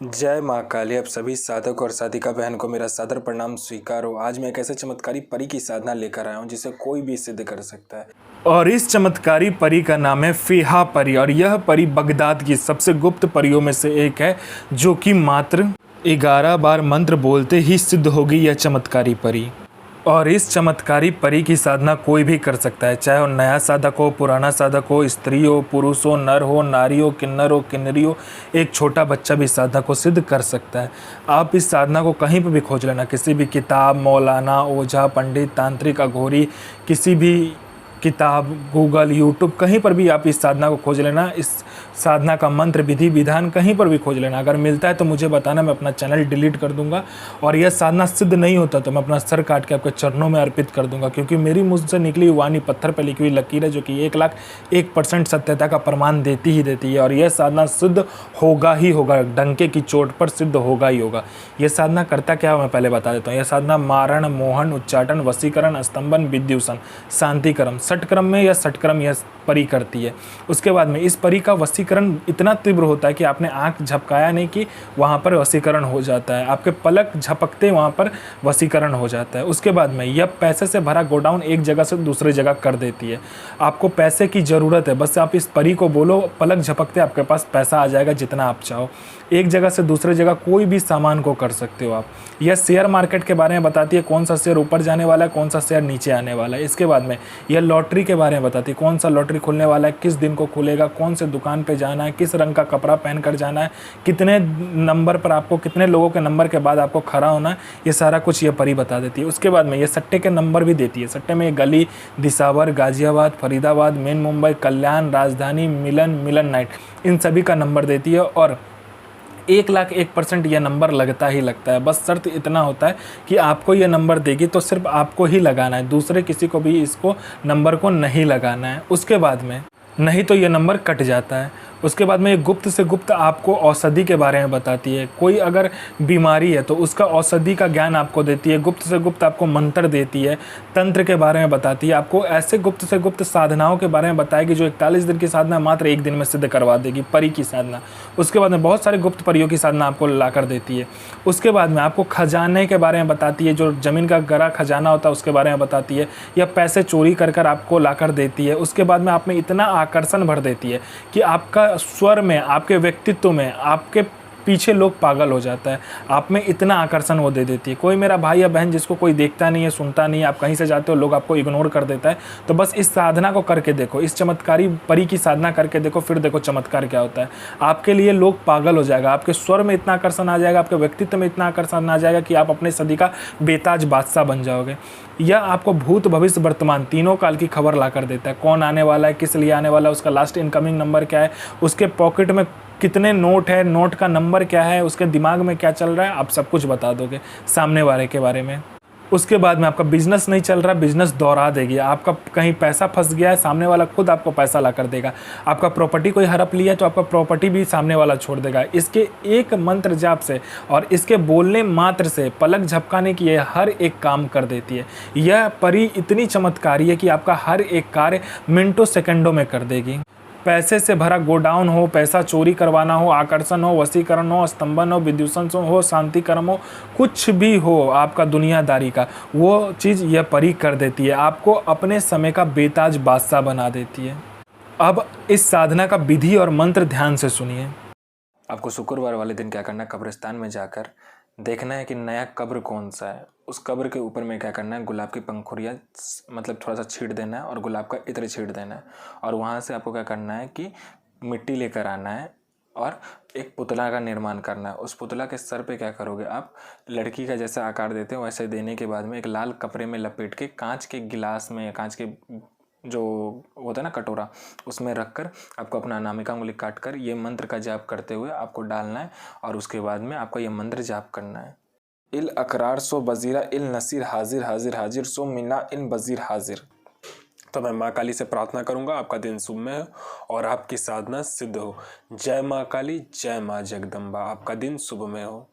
जय माँ काली। अब सभी साधक और साधिका बहन को मेरा सादर प्रणाम स्वीकार हो। आज मैं एक ऐसे चमत्कारी परी की साधना लेकर आया हूँ जिसे कोई भी सिद्ध कर सकता है। और इस चमत्कारी परी का नाम है फीहा परी। और यह परी बगदाद की सबसे गुप्त परियों में से एक है, जो कि मात्र 11 बार मंत्र बोलते ही सिद्ध होगी यह चमत्कारी परी। और इस चमत्कारी परी की साधना कोई भी कर सकता है, चाहे वो नया साधक हो, पुराना साधक हो, स्त्री हो, पुरुष हो, नर हो, नारी हो, किन्नरी हो, एक छोटा बच्चा भी साधना को सिद्ध कर सकता है। आप इस साधना को कहीं पर भी खोज लेना, किसी भी किताब, मौलाना, ओझा, पंडित, तांत्रिक, अघोरी, किसी भी किताब, गूगल, यूट्यूब, कहीं पर भी आप इस साधना को खोज लेना। इस साधना का मंत्र, विधि विधान कहीं पर भी खोज लेना। अगर मिलता है तो मुझे बताना, मैं अपना चैनल डिलीट कर दूंगा। और यह साधना सिद्ध नहीं होता तो मैं अपना सर काट के आपके चरणों में अर्पित कर दूंगा, क्योंकि मेरी मुझ से निकली वाणी पत्थर पर लिखी हुई लकीर है, जो कि 1,01% सत्यता का प्रमाण देती ही देती है। और यह साधना सिद्ध होगा ही होगा, डंके की चोट पर सिद्ध होगा ही होगा। यह साधना करता क्या है मैं पहले बता देता हूँ। यह साधना मारण, मोहन, उच्चाटन, वशीकरण, स्तंभन, विद्युषण, शांतिक्रम, षटक्रम में या षटक्रम यह परी करती है। उसके बाद में इस परी का वशीकरण इतना तीव्र होता है कि आपने आंख झपकाया नहीं कि वहाँ पर वशीकरण हो जाता है, आपके पलक झपकते वहाँ पर वशीकरण हो जाता है। उसके बाद में यह पैसे से भरा गोडाउन एक जगह से दूसरी जगह कर देती है। आपको पैसे की ज़रूरत है, बस आप इस परी को बोलो, पलक झपकते आपके पास पैसा आ जाएगा जितना आप चाहो। एक जगह से दूसरी जगह कोई भी सामान को कर सकते हो आप। यह शेयर मार्केट के बारे में बताती है, कौन सा शेयर ऊपर जाने वाला है, कौन सा शेयर नीचे आने वाला है। इसके बाद में यह लॉटरी के बारे में बताती है, कौन सा लॉटरी खुलने वाला है, किस दिन को खुलेगा, कौन से दुकान पे जाना है, किस रंग का कपड़ा पहन कर जाना है, कितने नंबर पर आपको, कितने लोगों के नंबर के बाद आपको खड़ा होना है। ये सारा कुछ ये परी बता देती है। उसके बाद में ये सट्टे के नंबर भी देती है। सट्टे में गली, दिसावर, गाजियाबाद, फरीदाबाद, मेन मुंबई, कल्याण, राजधानी, मिलन नाइट, इन सभी का नंबर देती है। और 1,01% यह नंबर लगता ही लगता है। बस शर्त इतना होता है कि आपको यह नंबर देगी तो सिर्फ आपको ही लगाना है, दूसरे किसी को भी इसको नंबर को नहीं लगाना है। उसके बाद में नहीं तो यह नंबर कट जाता है। उसके बाद में ये गुप्त से गुप्त आपको औषधि के बारे में बताती है। कोई अगर बीमारी है तो उसका औषधि का ज्ञान आपको देती है। गुप्त से गुप्त आपको मंत्र देती है, तंत्र के बारे में बताती है। आपको ऐसे गुप्त से गुप्त साधनाओं के बारे में बताएगी जो 41 दिन की साधना मात्र 1 दिन में सिद्ध करवा देगी, परी की साधना। उसके बाद में बहुत सारे गुप्त परियों की साधना आपको ला कर देती है। उसके बाद में आपको खजाने के बारे में बताती है, जो ज़मीन का गहरा खजाना होता है उसके बारे में बताती है, या पैसे चोरी कर कर आपको ला कर देती है। उसके बाद में आप में इतना आकर्षण भर देती है कि आपका स्वर में, आपके व्यक्तित्व में, आपके पीछे लोग पागल हो जाता है। आप में इतना आकर्षण वो दे देती है। कोई मेरा भाई या बहन जिसको कोई देखता नहीं है, सुनता नहीं है, आप कहीं से जाते हो लोग आपको इग्नोर कर देता है, तो बस इस साधना को करके देखो, इस चमत्कारी परी की साधना करके देखो, फिर देखो चमत्कार क्या होता है। आपके लिए लोग पागल हो जाएगा, आपके स्वर में इतना आकर्षण आ जाएगा, आपके व्यक्तित्व में इतना आकर्षण आ जाएगा कि आप अपने सदी का बेताज बादशाह बन जाओगे। यह आपको भूत, भविष्य, वर्तमान तीनों काल की खबर ला कर देता है। कौन आने वाला है, किस लिए आने वाला है, उसका लास्ट इनकमिंग नंबर क्या है, उसके पॉकेट में कितने नोट है, नोट का नंबर क्या है, उसके दिमाग में क्या चल रहा है, आप सब कुछ बता दोगे सामने वाले के बारे में। उसके बाद में आपका बिजनेस नहीं चल रहा, बिजनेस दोहरा देगी। आपका कहीं पैसा फंस गया है, सामने वाला खुद आपको पैसा ला कर देगा। आपका प्रॉपर्टी कोई हड़प लिया है तो आपका प्रॉपर्टी भी सामने वाला छोड़ देगा। इसके एक मंत्र जाप से और इसके बोलने मात्र से, पलक झपकाने की यह हर एक काम कर देती है। यह परी इतनी चमत्कारी है कि आपका हर एक कार्य मिनटों सेकंडों में कर देगी। पैसे से भरा गोडाउन हो, पैसा चोरी करवाना हो, आकर्षण हो, वशीकरण हो, स्तंभन हो, विद्युषण हो, शांतिक्रम हो, कुछ भी हो आपका दुनियादारी का, वो चीज़ यह परी कर देती है। आपको अपने समय का बेताज बादशाह बना देती है। अब इस साधना का विधि और मंत्र ध्यान से सुनिए। आपको शुक्रवार वाले दिन क्या करना है, कब्रिस्तान में जाकर देखना है कि नया कब्र कौन सा है। उस कब्र के ऊपर में क्या करना है, गुलाब की पंखुड़ियाँ मतलब थोड़ा सा छींट देना है और गुलाब का इत्र छींट देना है। और वहाँ से आपको क्या करना है कि मिट्टी लेकर आना है और एक पुतला का निर्माण करना है। उस पुतला के सर पे क्या करोगे, आप लड़की का जैसा आकार देते हो वैसे देने के बाद में एक लाल कपड़े में लपेट के कांच के गिलास में, कांच के जो होता है ना कटोरा, उसमें रखकर आपको अपना अनामिका उंगली काट कर ये मंत्र का जाप करते हुए आपको डालना है। और उसके बाद में आपको ये मंत्र जाप करना है। इल अकरार सो बजीरा इल नसीर हाजिर हाजिर हाजिर सो मिना इन बजीर हाजिर। तो मैं माँ काली से प्रार्थना करूँगा आपका दिन शुभ में हो और आपकी साधना सिद्ध हो। जय माँ काली, जय माँ जगदम्बा। आपका दिन शुभ में हो।